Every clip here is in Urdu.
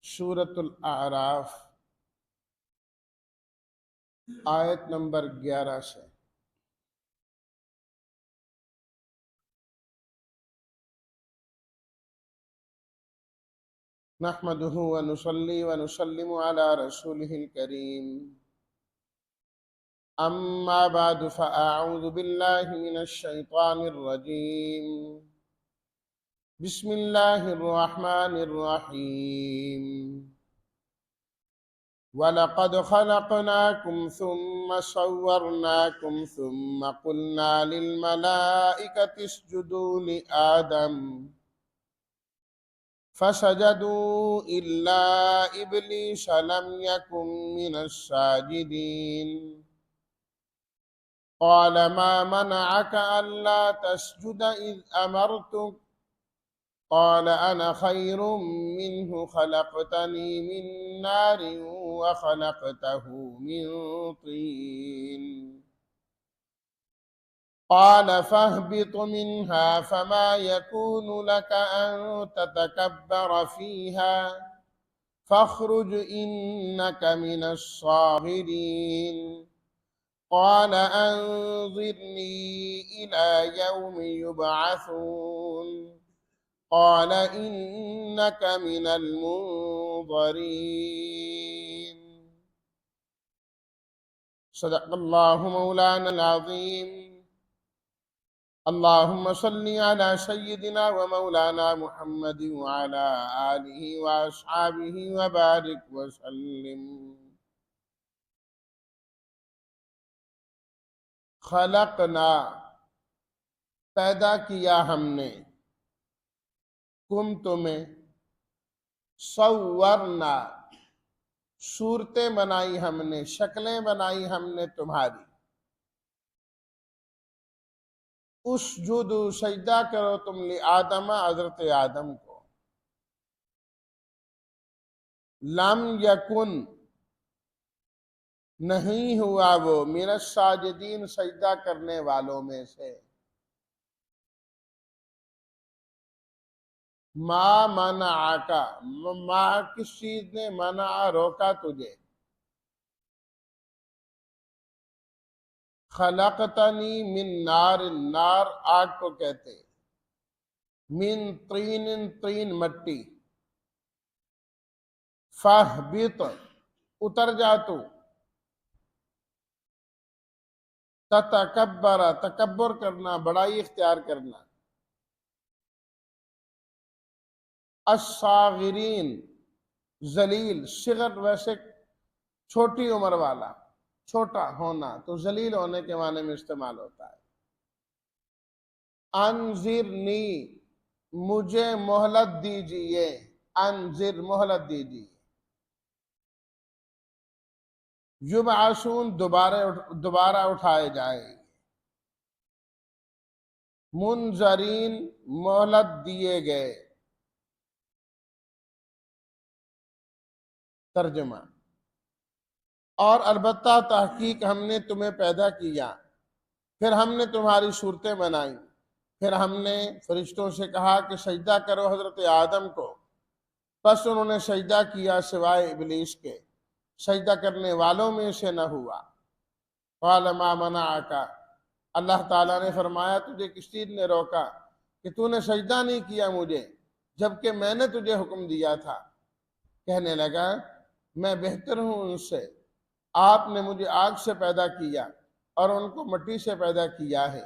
سورۃ الاعراف آیت نمبر 11 سے۔ نحمده ونصلي ونسلم على رسوله الكريم، اما بعد فاعوذ بالله من الشيطان الرجيم، بسم الله الرحمن الرحيم، وَلَقَدْ خَلَقْنَاكُمْ ثُمَّ صَوَّرْنَاكُمْ ثُمَّ قُلْنَا لِلْمَلَائِكَةِ اسْجُدُوا لِآدَمَ فَسَجَدُوا إِلَّا إِبْلِيسَ لَمْ يَكُنْ مِنَ السَّاجِدِينَ قَالَ مَا مَنَعَكَ أَلَّا تَسْجُدَ إِذْ أَمَرْتُكَ قال أنا خير منه خلقتني من نار وخلقته من طين قال فاهبط منها فما يكون لك أن تتكبر فيها فاخرج إنك من الصاغرين قال أنظرني إلى يوم يبعثون قال إنك من المنظرين صدق الله مولانا العظيم اللهم صل على سيدنا ومولانا محمد وعلى آله وأصحابه وبارك وسلم۔ خلقنا پیدا کیا ہم نے، کم تمہیں، صورنا صورتیں بنائی ہم نے، شکلیں بنائی ہم نے تمہاری، اسجدو سجدہ کرو تم لآدم حضرت آدم کو، لم یکن نہیں ہوا وہ، من الساجدین سجدہ کرنے والوں میں سے، ما منعکا، ما کس چیز نے، منع روکا تجھے، خلقتنی من نار، نار آگ کو کہتے، من طین، طین مٹی، فاہبط اتر جا تو، تتکبر تکبر کرنا، بڑائی اختیار کرنا، الصاغرین ذلیل، صغر ویسے چھوٹی عمر والا، چھوٹا ہونا، تو ذلیل ہونے کے معنی میں استعمال ہوتا ہے۔ انذرنی مجھے مہلت دیجئے، انذر مہلت دیجئے، یبعثون دوبارہ اٹھائے جائیں، منظرین مہلت دیے گئے۔ ترجمہ، اور البتہ تحقیق ہم نے تمہیں پیدا کیا، پھر ہم نے تمہاری صورتیں بنائیں، پھر ہم نے فرشتوں سے کہا کہ سجدہ کرو حضرت آدم کو، پس انہوں نے سجدہ کیا سوائے ابلیس کے، سجدہ کرنے والوں میں سے نہ ہوا۔ قال ما منعک، اللہ تعالیٰ نے فرمایا تجھے کس چیز نے روکا کہ تو نے سجدہ نہیں کیا مجھے جبکہ میں نے تجھے حکم دیا تھا۔ کہنے لگا میں بہتر ہوں ان سے، آپ نے مجھے آگ سے پیدا کیا اور ان کو مٹی سے پیدا کیا ہے۔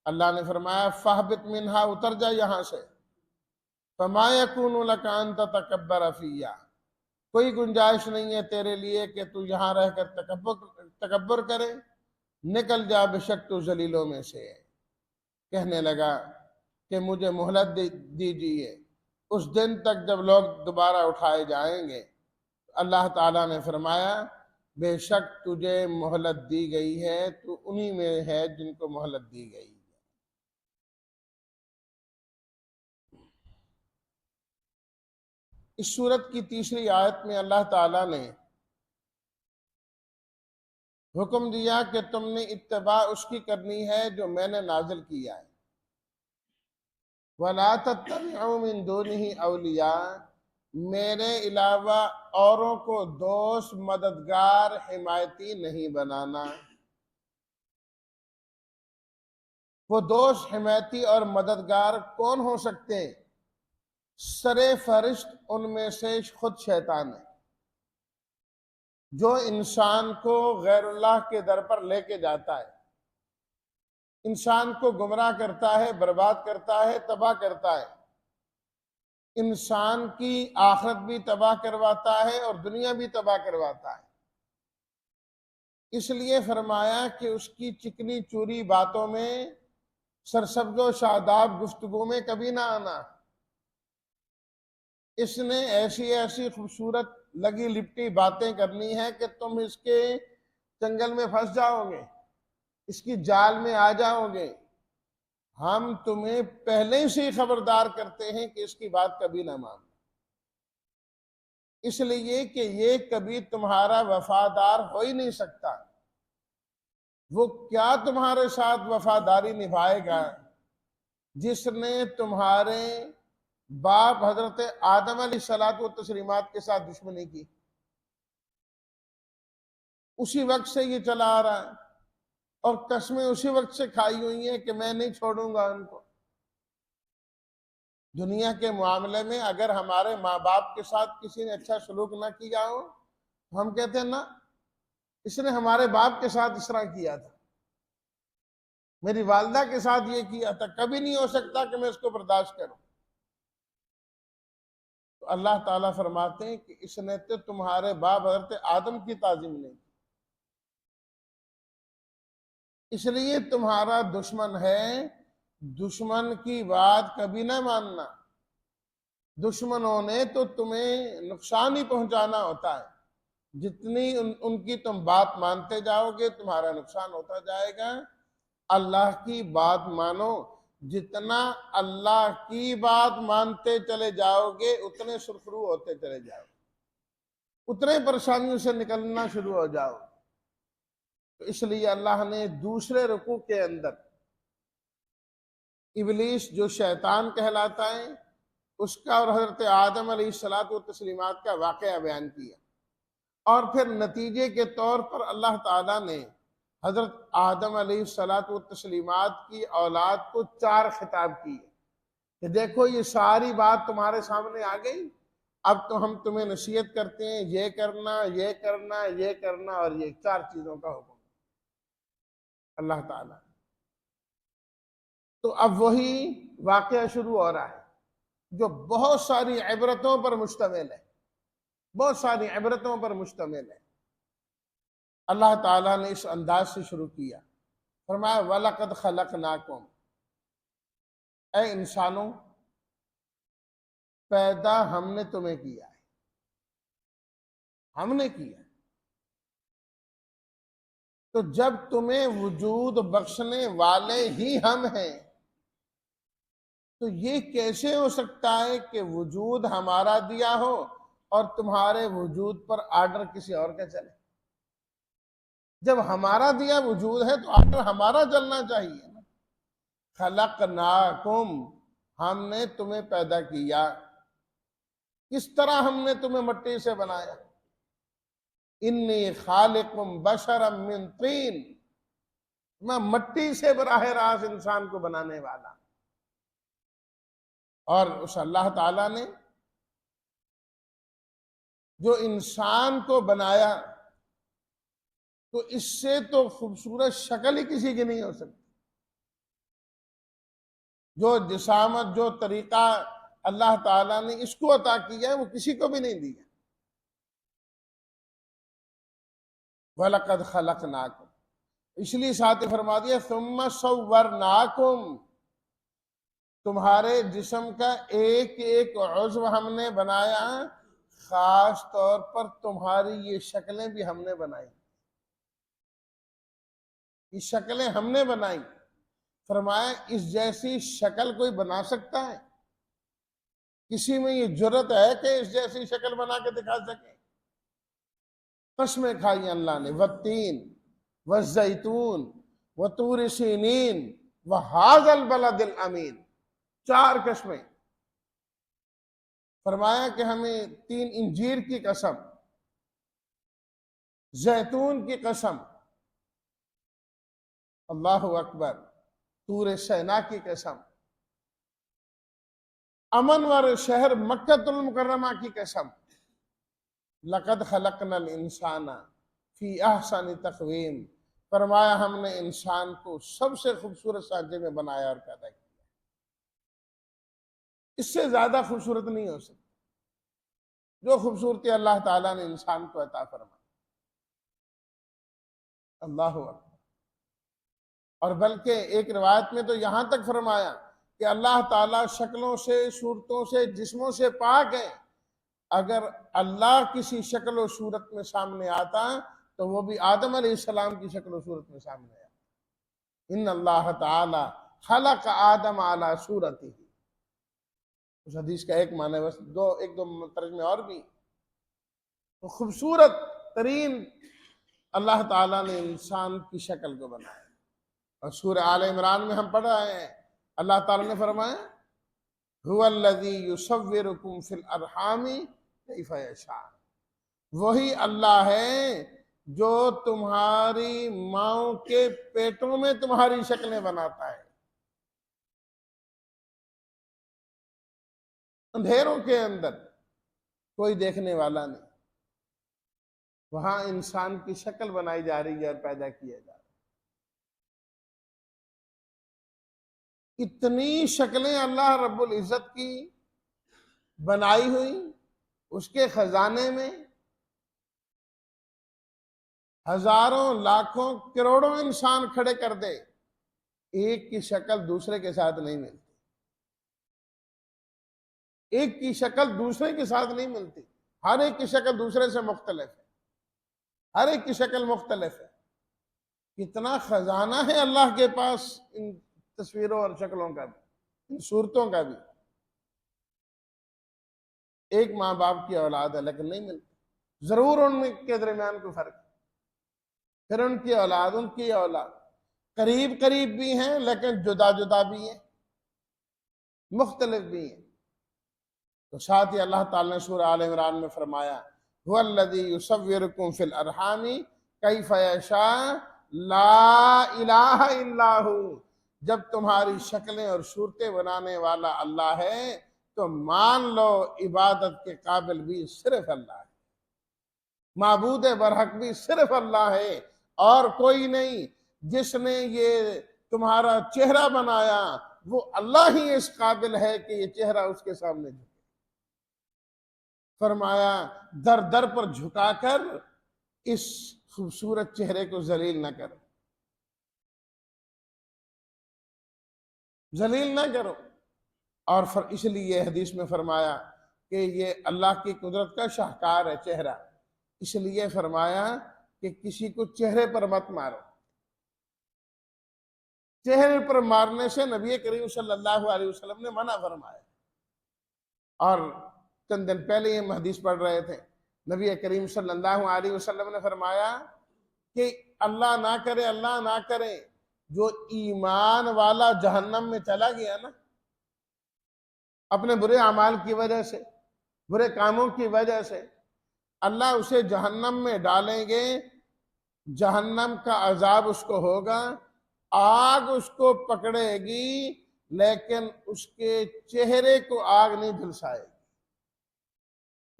اللہ نے فرمایا فاہبط منہا، اتر جا یہاں سے، فما یکون لک ان تتکبر فیہا، کوئی گنجائش نہیں ہے تیرے لیے کہ تو یہاں رہ کر تکبر کرے، نکل جا بے شک تو ذلیلوں میں سے ہے۔ کہنے لگا کہ مجھے مہلت دیجیے اس دن تک جب لوگ دوبارہ اٹھائے جائیں گے۔ اللہ تعالیٰ نے فرمایا بے شک تجھے مہلت دی گئی ہے، تو انہی میں ہے جن کو مہلت دی گئی۔ اس سورت کی تیسری آیت میں اللہ تعالیٰ نے حکم دیا کہ تم نے اتباع اس کی کرنی ہے جو میں نے نازل کیا ہے۔ وَلَا تَتَّبِعُوا مِن دُونِهِ أَوْلِيَاءَ، میرے علاوہ اوروں کو دوست، مددگار، حمایتی نہیں بنانا۔ وہ دوست، حمایتی اور مددگار کون ہو سکتے ہیں؟ سر فہرست ان میں سے خود شیطان ہے، جو انسان کو غیر اللہ کے در پر لے کے جاتا ہے، انسان کو گمراہ کرتا ہے، برباد کرتا ہے، تباہ کرتا ہے، انسان کی آخرت بھی تباہ کرواتا ہے اور دنیا بھی تباہ کرواتا ہے۔ اس لیے فرمایا کہ اس کی چکنی چوری باتوں میں، سرسبز و شاداب گفتگو میں کبھی نہ آنا۔ اس نے ایسی ایسی خوبصورت لگی لپٹی باتیں کرنی ہے کہ تم اس کے چنگل میں پھنس جاؤ گے، اس کی جال میں آ جاؤ گے۔ ہم تمہیں پہلے سے خبردار کرتے ہیں کہ اس کی بات کبھی نہ مانو، اس لیے کہ یہ کبھی تمہارا وفادار ہو ہی نہیں سکتا۔ وہ کیا تمہارے ساتھ وفاداری نبھائے گا جس نے تمہارے باپ حضرت آدم علیہ الصلوۃ والتسلیمات کے ساتھ دشمنی کی؟ اسی وقت سے یہ چلا آ رہا ہے، اور قسمیں اسی وقت سے کھائی ہوئی ہیں کہ میں نہیں چھوڑوں گا ان کو۔ دنیا کے معاملے میں اگر ہمارے ماں باپ کے ساتھ کسی نے اچھا سلوک نہ کیا ہو تو ہم کہتے ہیں نا، اس نے ہمارے باپ کے ساتھ اس طرح کیا تھا، میری والدہ کے ساتھ یہ کیا تھا، کبھی نہیں ہو سکتا کہ میں اس کو برداشت کروں۔ تو اللہ تعالیٰ فرماتے ہیں کہ اس نے تو تمہارے باپ حضرت آدم کی تعظیم نہیں کی، اس لیے تمہارا دشمن ہے۔ دشمن کی بات کبھی نہ ماننا۔ دشمنوں نے تو تمہیں نقصان ہی پہنچانا ہوتا ہے، جتنی ان کی تم بات مانتے جاؤ گے تمہارا نقصان ہوتا جائے گا۔ اللہ کی بات مانو، جتنا اللہ کی بات مانتے چلے جاؤ گے اتنے سرخرو ہوتے چلے جاؤ گے، اتنے پریشانیوں سے نکلنا شروع ہو جاؤ گے۔ تو اس لیے اللہ نے دوسرے رکوع کے اندر ابلیس جو شیطان کہلاتا ہے اس کا اور حضرت آدم علیہ الصلوۃ والتسلیمات کا واقعہ بیان کیا، اور پھر نتیجے کے طور پر اللہ تعالیٰ نے حضرت آدم علیہ الصلوۃ والتسلیمات کی اولاد کو 4 خطاب کیے کہ دیکھو یہ ساری بات تمہارے سامنے آ گئی، اب تو ہم تمہیں نصیحت کرتے ہیں، یہ کرنا، یہ کرنا، یہ کرنا، اور یہ 4 چیزوں کا حکم اللہ تعالیٰ۔ تو اب وہی واقعہ شروع ہو رہا ہے جو بہت ساری عبرتوں پر مشتمل ہے، بہت ساری عبرتوں پر مشتمل ہے۔ اللہ تعالیٰ نے اس انداز سے شروع کیا، فرمایا وَلَقَدْ خَلَقْنَاكُمْ، اے انسانوں پیدا ہم نے تمہیں کیا ہے، ہم نے کیا۔ تو جب تمہیں وجود بخشنے والے ہی ہم ہیں تو یہ کیسے ہو سکتا ہے کہ وجود ہمارا دیا ہو اور تمہارے وجود پر آرڈر کسی اور کا چلے؟ جب ہمارا دیا وجود ہے تو آرڈر ہمارا چلنا چاہیے نا۔ خلقناکم، ہم نے تمہیں پیدا کیا۔ کس طرح ہم نے تمہیں مٹی سے بنایا؟ انی خالق بشرا من طین، میں مٹی سے براہ راست انسان کو بنانے والا۔ اور اس اللہ تعالیٰ نے جو انسان کو بنایا تو اس سے تو خوبصورت شکل ہی کسی کی نہیں ہو سکتی۔ جو جسامت، جو طریقہ اللہ تعالیٰ نے اس کو عطا کیا ہے وہ کسی کو بھی نہیں دیا۔ وَلَقَدْ خَلَقْنَاكُمْ، اس لیے ساتھ فرما دیا ثُمَّ صَوَّرْنَاكُمْ، تمہارے جسم کا ایک ایک عضو ہم نے بنایا، خاص طور پر تمہاری یہ شکلیں بھی ہم نے بنائی، یہ شکلیں ہم نے بنائی۔ فرمایا اس جیسی شکل کوئی بنا سکتا ہے؟ کسی میں یہ جرت ہے کہ اس جیسی شکل بنا کے دکھا سکے؟ قسمیں کھائی اللہ نے، والتین والزیتون وطور سینین وہذا البلد الامین، 4 قسمیں۔ فرمایا کہ ہمیں 3 انجیر کی قسم، زیتون کی قسم، اللہ اکبر، طور سینا کی قسم، امن ور شہر مکہ المکرمہ کی قسم، لقد خلقنا الانسان فی احسن تقویم، فرمایا ہم نے انسان کو سب سے خوبصورت سانچے میں بنایا اور پیدا کیا، اس سے زیادہ خوبصورت نہیں ہو سکتا جو خوبصورتی اللہ تعالیٰ نے انسان کو عطا فرمائی۔ اللہ اکبر۔ اور بلکہ ایک روایت میں تو یہاں تک فرمایا کہ اللہ تعالیٰ شکلوں سے، صورتوں سے، جسموں سے پاک ہے، اگر اللہ کسی شکل و صورت میں سامنے آتا تو وہ بھی آدم علیہ السلام کی شکل و صورت میں سامنے آتا۔ ان اللہ تعالی خلق آدم علی صورتہ، اس حدیث کا ایک معنی بس ایک دو ترجمے اور بھی، تو خوبصورت ترین اللہ تعالیٰ نے انسان کی شکل کو بنایا۔ اور سورہ آل عمران میں ہم پڑھ رہے ہیں، اللہ تعالیٰ نے فرمایا هو الذی یصورکم فی الارحام کیف یشاء، وہی اللہ ہے جو تمہاری ماؤں کے پیٹوں میں تمہاری شکلیں بناتا ہے، اندھیروں کے اندر کوئی دیکھنے والا نہیں، وہاں انسان کی شکل بنائی جا رہی ہے اور پیدا کیا جا رہا ہے۔ اتنی شکلیں اللہ رب العزت کی بنائی ہوئی، اس کے خزانے میں ہزاروں، لاکھوں، کروڑوں انسان کھڑے کر دے، ایک کی شکل دوسرے کے ساتھ نہیں ملتی، ایک کی شکل دوسرے کے ساتھ نہیں ملتی، ہر ایک کی شکل دوسرے سے مختلف ہے، ہر ایک کی شکل مختلف ہے۔ کتنا خزانہ ہے اللہ کے پاس ان تصویروں اور شکلوں کا بھی، ان صورتوں کا بھی۔ ایک ماں باپ کی اولاد ہے لیکن نہیں ملتی، ضرور ان کے درمیان کوئی فرق ہے۔ پھر ان کی اولاد قریب قریب بھی ہیں لیکن جدا جدا بھی ہیں، مختلف بھی ہیں۔ تو ساتھ ہی اللہ تعالیٰ نے سورہ آل عمران میں فرمایا هو الذی یصورکم فی الارحام کیف یشاء لا الہ الا ہو، جب تمہاری شکلیں اور صورتیں بنانے والا اللہ ہے تو مان لو عبادت کے قابل بھی صرف اللہ ہے، معبود برحق بھی صرف اللہ ہے اور کوئی نہیں۔ جس نے یہ تمہارا چہرہ بنایا وہ اللہ ہی اس قابل ہے کہ یہ چہرہ اس کے سامنے جھکے۔ فرمایا در در پر جھکا کر اس خوبصورت چہرے کو ذلیل نہ کرو، ذلیل نہ کرو۔ اور اس لیے حدیث میں فرمایا کہ یہ اللہ کی قدرت کا شاہکار ہے چہرہ، اس لیے فرمایا کہ کسی کو چہرے پر مت مارو، چہرے پر مارنے سے نبی کریم صلی اللہ علیہ وسلم نے منع فرمایا۔ اور چند دن پہلے ہم حدیث پڑھ رہے تھے، نبی کریم صلی اللہ علیہ وسلم نے فرمایا کہ اللہ نہ کرے جو ایمان والا جہنم میں چلا گیا نا، اپنے برے اعمال کی وجہ سے، برے کاموں کی وجہ سے، اللہ اسے جہنم میں ڈالیں گے، جہنم کا عذاب اس کو ہوگا، آگ اس کو پکڑے گی لیکن اس کے چہرے کو آگ نہیں جھلسائے گی۔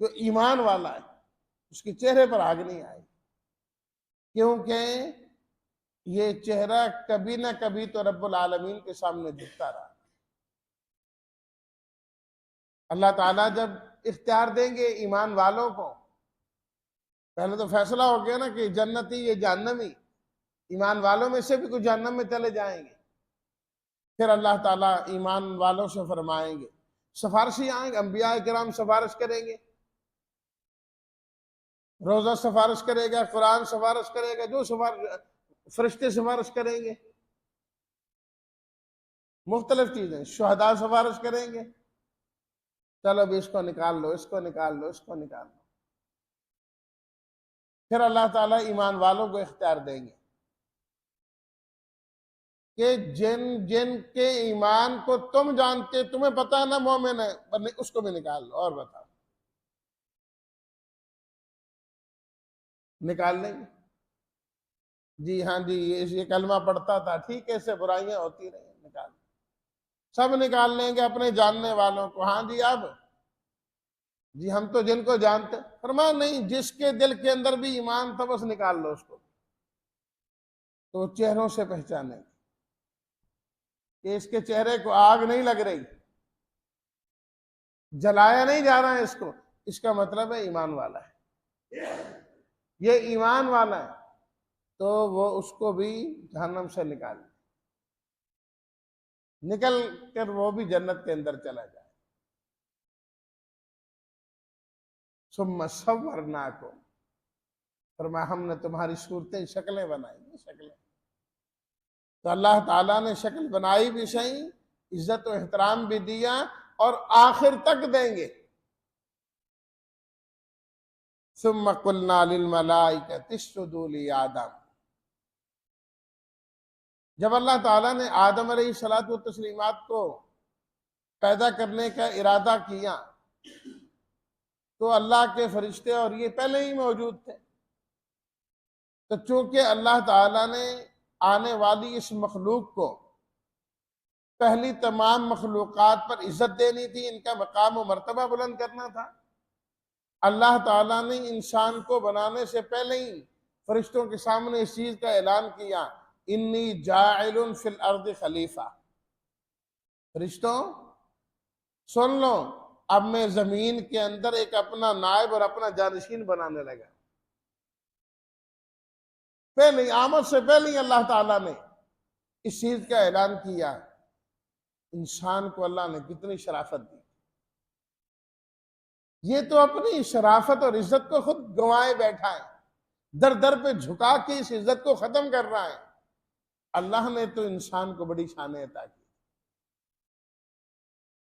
جو ایمان والا ہے اس کے چہرے پر آگ نہیں آئے گی، کیونکہ یہ چہرہ کبھی نہ کبھی تو رب العالمین کے سامنے جھکتا رہا۔ اللہ تعالیٰ جب اختیار دیں گے ایمان والوں کو، پہلے تو فیصلہ ہو گیا نا کہ جنتی یہ جہنمی، ایمان والوں میں سے بھی کچھ جہنم میں چلے جائیں گے، پھر اللہ تعالیٰ ایمان والوں سے فرمائیں گے، سفارشی آئیں گے، انبیاء کرام سفارش کریں گے، روزہ سفارش کرے گا، قرآن سفارش کرے گا، جو فرشتے سفارش کریں گے، مختلف چیزیں، شہداء سفارش کریں گے، چلو بھی اس کو نکال لو، اس کو نکال لو، اس کو نکال لو۔ پھر اللہ تعالیٰ ایمان والوں کو اختیار دیں گے، کہ جن جن کے ایمان کو تم جانتے تمہیں پتا نا مومن ہے، پر اس کو بھی نکال لو اور بتاؤ، نکال لیں گے؟ جی ہاں جی یہ کلمہ پڑھتا تھا، ٹھیک ہے، ایسے برائیاں ہوتی رہی، نکال سب نکال لیں گے اپنے جاننے والوں کو۔ ہاں جی اب جی ہم تو جن کو جانتے، فرمایا نہیں، جس کے دل کے اندر بھی ایمان تھا بس نکال لو اس کو، تو چہروں سے پہچانے کہ اس کے چہرے کو آگ نہیں لگ رہی، جلایا نہیں جا رہا ہے اس کو، اس کا مطلب ہے ایمان والا ہے، یہ ایمان والا ہے، تو وہ اس کو بھی جہنم سے نکل کر وہ بھی جنت کے اندر چلا جائے۔ ثم صورناکم، فرمایا ہم نے تمہاری صورتیں شکلیں بنائی، شکلیں، تو اللہ تعالیٰ نے شکل بنائی بھی صحیح، عزت و احترام بھی دیا، اور آخر تک دیں گے۔ ثم قلنا للملائکۃ اسجدوا لآدم، جب اللہ تعالیٰ نے آدم علیہ الصلوۃ والتسلیمات کو پیدا کرنے کا ارادہ کیا تو اللہ کے فرشتے اور یہ پہلے ہی موجود تھے، تو چونکہ اللہ تعالیٰ نے آنے والی اس مخلوق کو پہلی تمام مخلوقات پر عزت دینی تھی، ان کا مقام و مرتبہ بلند کرنا تھا، اللہ تعالیٰ نے انسان کو بنانے سے پہلے ہی فرشتوں کے سامنے اس چیز کا اعلان کیا، انی جاعل فی الارض خلیفہ، فرشتوں سن لو، اب میں زمین کے اندر ایک اپنا نائب اور اپنا جانشین بنانے لگا۔ پہلے آمد سے پہلے ہی اللہ تعالیٰ نے اس چیز کا اعلان کیا۔ انسان کو اللہ نے کتنی شرافت دی، یہ تو اپنی شرافت اور عزت کو خود گنوائے بیٹھا ہے، در در پہ جھکا کے اس عزت کو ختم کر رہا ہے۔ اللہ نے تو انسان کو بڑی شان عطا کی،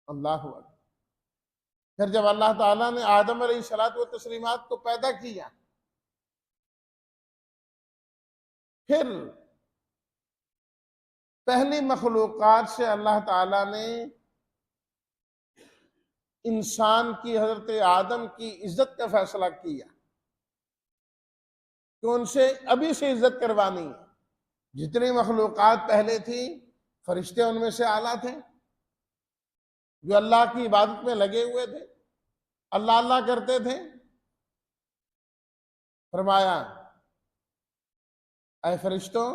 اللہ اکبر۔ پھر جب اللہ تعالیٰ نے آدم علیہ الصلوۃ والتسلیمات کو پیدا کیا، پھر پہلی مخلوقات سے اللہ تعالیٰ نے انسان کی، حضرت آدم کی عزت کا فیصلہ کیا کہ ان سے ابھی سے عزت کروانی ہے۔ جتنی مخلوقات پہلے تھی، فرشتے ان میں سے اعلیٰ تھے، جو اللہ کی عبادت میں لگے ہوئے تھے، اللہ اللہ کرتے تھے، فرمایا اے فرشتوں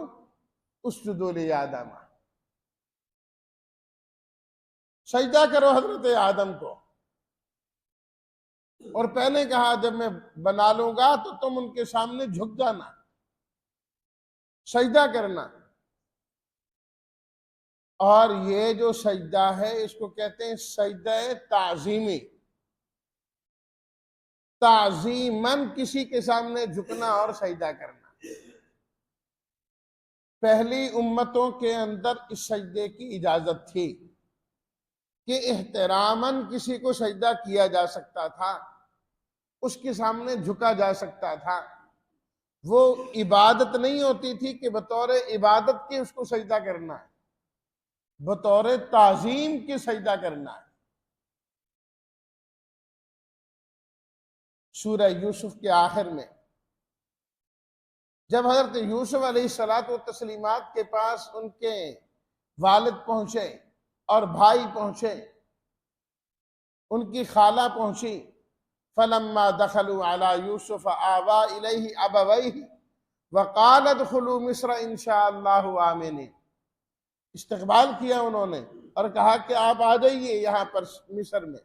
اسجدوا لآدم، سجدہ کرو حضرت آدم کو، اور پہلے کہا جب میں بنا لوں گا تو تم ان کے سامنے جھک جانا، سجدہ کرنا، اور یہ جو سجدہ ہے اس کو کہتے ہیں سجدہ تعظیمی، تعظیماً کسی کے سامنے جھکنا اور سجدہ کرنا۔ پہلی امتوں کے اندر اس سجدے کی اجازت تھی کہ احتراماً کسی کو سجدہ کیا جا سکتا تھا، اس کے سامنے جھکا جا سکتا تھا، وہ عبادت نہیں ہوتی تھی کہ بطور عبادت کے اس کو سجدہ کرنا ہے، بطور تعظیم کے سجدہ کرنا ہے۔ سورہ یوسف کے آخر میں جب حضرت یوسف علیہ الصلوۃ والتسلیمات کے پاس ان کے والد پہنچے اور بھائی پہنچے، ان کی خالہ پہنچی، فلما دخلوا علی یوسف آویٰ الیہ ابویہ وقال ادخلوا مصر ان شاء اللہ آمنین، استقبال کیا انہوں نے اور کہا کہ آپ آ جائیے یہاں پر مصر میں،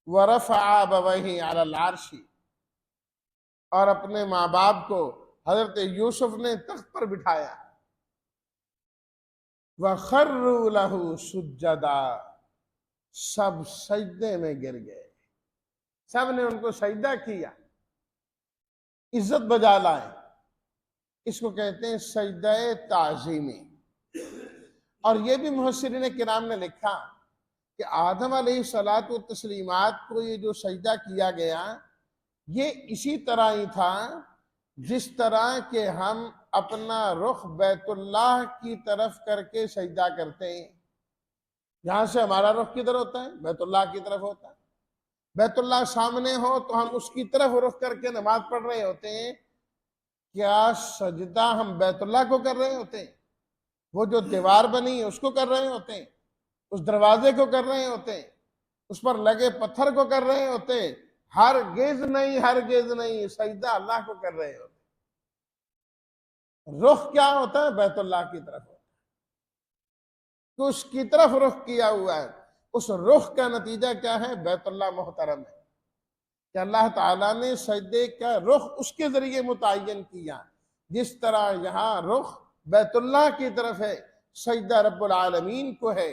ورفع ابویہ علی العرش، اور اپنے ماں باپ کو حضرت یوسف نے تخت پر بٹھایا، وَخَرُّوا لَهُ سُجَّدًا، سب سجدے میں گر گئے، سب نے ان کو سجدہ کیا، عزت بجا لائے۔ اس کو کہتے ہیں سجدہ تعظیمی۔ اور یہ بھی مفسرین کرام نے لکھا کہ آدم علیہ الصلوۃ والتسلیمات کو یہ جو سجدہ کیا گیا، یہ اسی طرح ہی تھا جس طرح کہ ہم اپنا رخ بیت اللہ کی طرف کر کے سجدہ کرتے ہیں. یہاں سے ہمارا رخ کدھر ہوتا ہے؟ بیت اللہ کی طرف ہوتا ہے. بیت اللہ سامنے ہو تو ہم اس کی طرف رخ کر کے نماز پڑھ رہے ہوتے ہیں. کیا سجدہ ہم بیت اللہ کو کر رہے ہوتے ہیں؟ وہ جو دیوار بنی ہے اس کو کر رہے ہوتے ہیں؟ اس دروازے کو کر رہے ہوتے ہیں؟ اس پر لگے پتھر کو کر رہے ہوتے ہیں؟ ہرگز نہیں، ہرگز نہیں. سجدہ اللہ کو کر رہے ہوتے ہیں. رخ کیا ہوتا ہے؟ بیت اللہ کی طرف ہوتا ہے. تو اس کی طرف رخ کیا ہوا ہے. اس رخ کا نتیجہ کیا ہے؟ بیت اللہ محترم ہے کہ اللہ تعالیٰ نے سجدے کا رخ اس کے ذریعے متعین کیا. جس طرح یہاں رخ بیت اللہ کی طرف ہے، سجدہ رب العالمین کو ہے،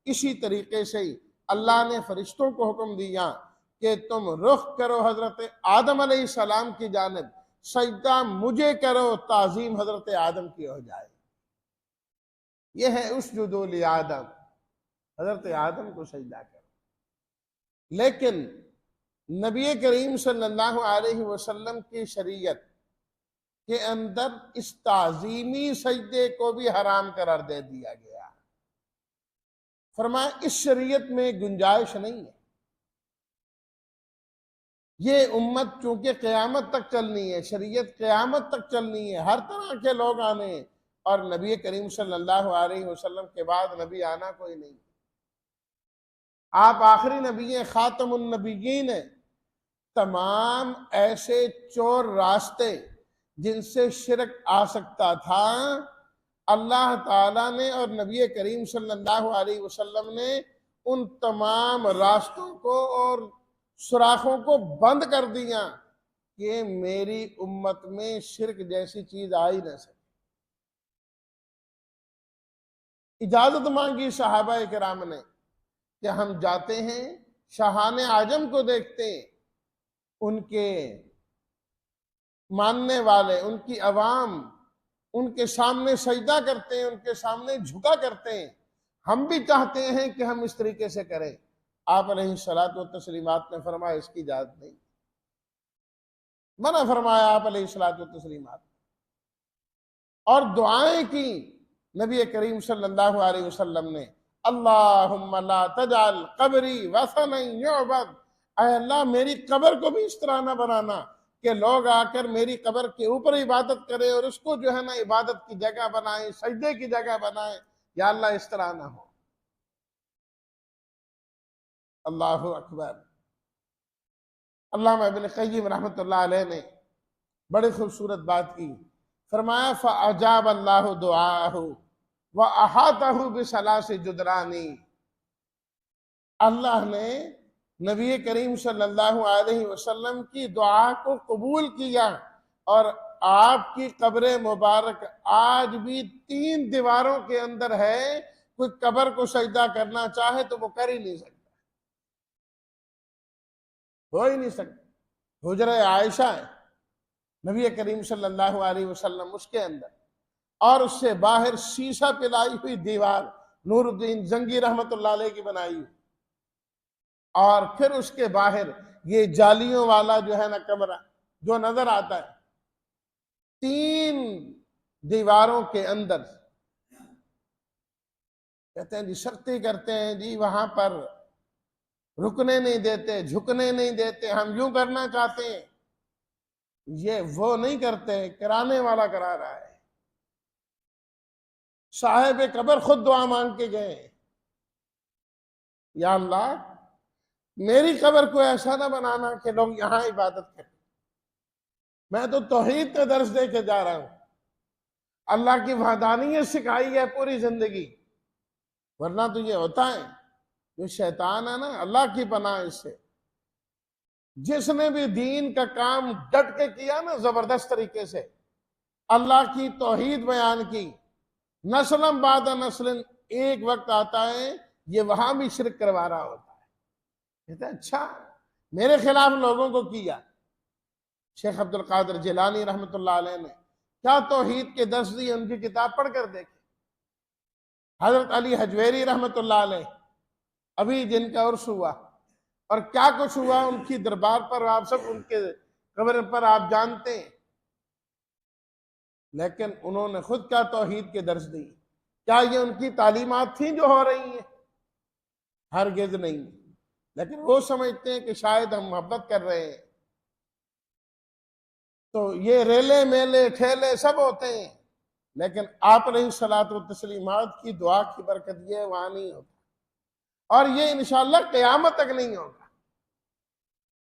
اسی طریقے سے اللہ نے فرشتوں کو حکم دیا کہ تم رخ کرو حضرت آدم علیہ السلام کی جانب، سجدہ مجھے کرو، تعظیم حضرت آدم کی ہو جائے. یہ ہے اسجدوا لآدم، حضرت آدم کو سجدہ کرو. لیکن نبی کریم صلی اللہ علیہ وسلم کی شریعت کے اندر اس تعظیمی سجدے کو بھی حرام قرار دے دیا گیا. فرمایا اس شریعت میں گنجائش نہیں ہے. یہ امت چونکہ قیامت تک چلنی ہے، شریعت قیامت تک چلنی ہے، ہر طرح کے لوگ آنے، اور نبی کریم صلی اللہ علیہ وسلم کے بعد نبی آنا کوئی نہیں. آپ آخری نبی ہیں، خاتم النبیین ہیں. تمام ایسے چور راستے جن سے شرک آ سکتا تھا، اللہ تعالیٰ نے اور نبی کریم صلی اللہ علیہ وسلم نے ان تمام راستوں کو اور سوراخوں کو بند کر دیا کہ میری امت میں شرک جیسی چیز آ ہی نہ سکے. اجازت مانگی صحابہ کرام نے کہ ہم جاتے ہیں شاہان اعظم کو دیکھتے ہیں، ان کے ماننے والے، ان کی عوام ان کے سامنے سجدہ کرتے ہیں، ان کے سامنے جھکا کرتے ہیں. ہم بھی چاہتے ہیں کہ ہم اس طریقے سے کریں. آپ علیہ الصلاۃ والتسلیمات نے فرمایا اس کی اجازت نہیں، منع فرمایا آپ علیہ الصلاۃ والتسلیمات. اور دعائیں کی نبی کریم صلی اللہ علیہ وسلم نے، اللہم لا تجعل قبری وثنا یعبد، اے اللہ میری قبر کو بھی اس طرح نہ بنانا کہ لوگ آ کر میری قبر کے اوپر عبادت کرے اور اس کو جو ہے نا عبادت کی جگہ بنائیں، سجدے کی جگہ بنائیں. یا اللہ اس طرح نہ ہو. اللہ اکبر. علامہ ابن قیم رحمۃ اللہ علیہ نے بڑی خوبصورت بات کی. فرمایا فَأَجَابَ اللَّهُ دُعَاءَهُ وَأَحَاطَهُ بِثَلَاثِ جُدْرَانِ. اللہ نے نبی کریم صلی اللہ علیہ وسلم کی دعا کو قبول کیا، اور آپ کی قبر مبارک آج بھی 3 دیواروں کے اندر ہے. کوئی قبر کو سجدہ کرنا چاہے تو وہ کر ہی نہیں سکتا، ہو ہی نہیں سکتا. حجرہ عائشہ ہے نبی کریم صلی اللہ علیہ وسلم اس کے اندر، اور اس سے باہر شیشہ پلائی ہوئی دیوار نور الدین زنگی رحمت اللہ علیہ کی بنائی ہوئی، اور پھر اس کے باہر یہ جالیوں والا جو ہے نا کمرہ جو نظر آتا ہے. 3 دیواروں کے اندر کہتے ہیں جی سختی کرتے ہیں، جی وہاں پر رکنے نہیں دیتے، جھکنے نہیں دیتے، ہم یوں کرنا چاہتے ہیں. یہ وہ نہیں کرتے، کرانے والا کرا رہا ہے. صاحب قبر خود دعا مانگ کے گئے، یا اللہ میری قبر کو ایسا نہ بنانا کہ لوگ یہاں عبادت کریں. میں تو توحید کا درس دے کے جا رہا ہوں، اللہ کی وحدانیت سکھائی ہے پوری زندگی، ورنہ تو یہ ہوتا ہے جو شیطان ہے نا، اللہ کی پناہ اس سے. جس نے بھی دین کا کام ڈٹ کے کیا نا زبردست طریقے سے، اللہ کی توحید بیان کی، نسلم بعد نسل، ایک وقت آتا ہے یہ وہاں بھی شرک کروا رہا ہوتا ہے. کہتے ہیں اچھا میرے خلاف لوگوں کو کیا. شیخ عبد القادر جیلانی رحمۃ اللہ علیہ نے کیا توحید کے درس دی، ان کی کتاب پڑھ کر دیکھیں. حضرت علی حجویری رحمۃ اللہ علیہ، ابھی جن کا عرس ہوا اور کیا کچھ ہوا ان کی دربار پر، آپ سب ان کے قبر پر آپ جانتے ہیں. لیکن انہوں نے خود کیا توحید کے درس دی؟ کیا یہ ان کی تعلیمات تھیں جو ہو رہی ہیں؟ ہرگز نہیں۔ لیکن وہ سمجھتے ہیں کہ شاید ہم محبت کر رہے ہیں، تو یہ ریلے میلے ٹھیلے سب ہوتے ہیں، لیکن آپ علیہ الصلوۃ والتسلیمات کی دعا کی برکت یہ وہاں نہیں ہوتا، اور یہ انشاءاللہ قیامت تک نہیں ہوگا۔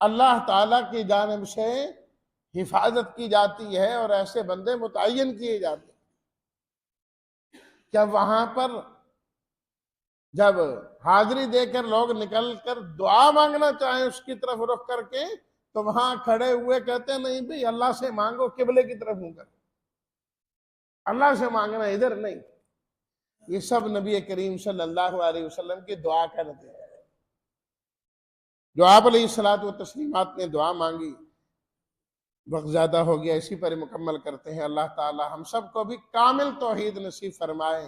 اللہ تعالیٰ کی جانب سے حفاظت کی جاتی ہے اور ایسے بندے متعین کیے جاتے ہیں کہ وہاں پر جب حاضری دے کر لوگ نکل کر دعا مانگنا چاہیں اس کی طرف رخ کر کے، تو وہاں کھڑے ہوئے کہتے ہیں نہیں بھئی اللہ سے مانگو قبلے کی طرف ہوں کر، اللہ سے مانگنا ادھر نہیں۔ یہ سب نبی کریم صلی اللہ علیہ وسلم کی دعا کا نتیجہ ہے۔ جو آپ علیہ الصلوۃ والتسلیمات نے دعا مانگی، وقت زیادہ ہو گیا، اسی پر مکمل کرتے ہیں۔ اللہ تعالی ہم سب کو بھی کامل توحید نصیب فرمائے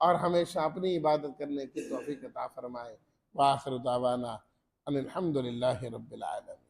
اور ہمیشہ اپنی عبادت کرنے کی توفیق عطا فرمائے۔ وآخر دعوانا ان الحمد للہ رب العالمین۔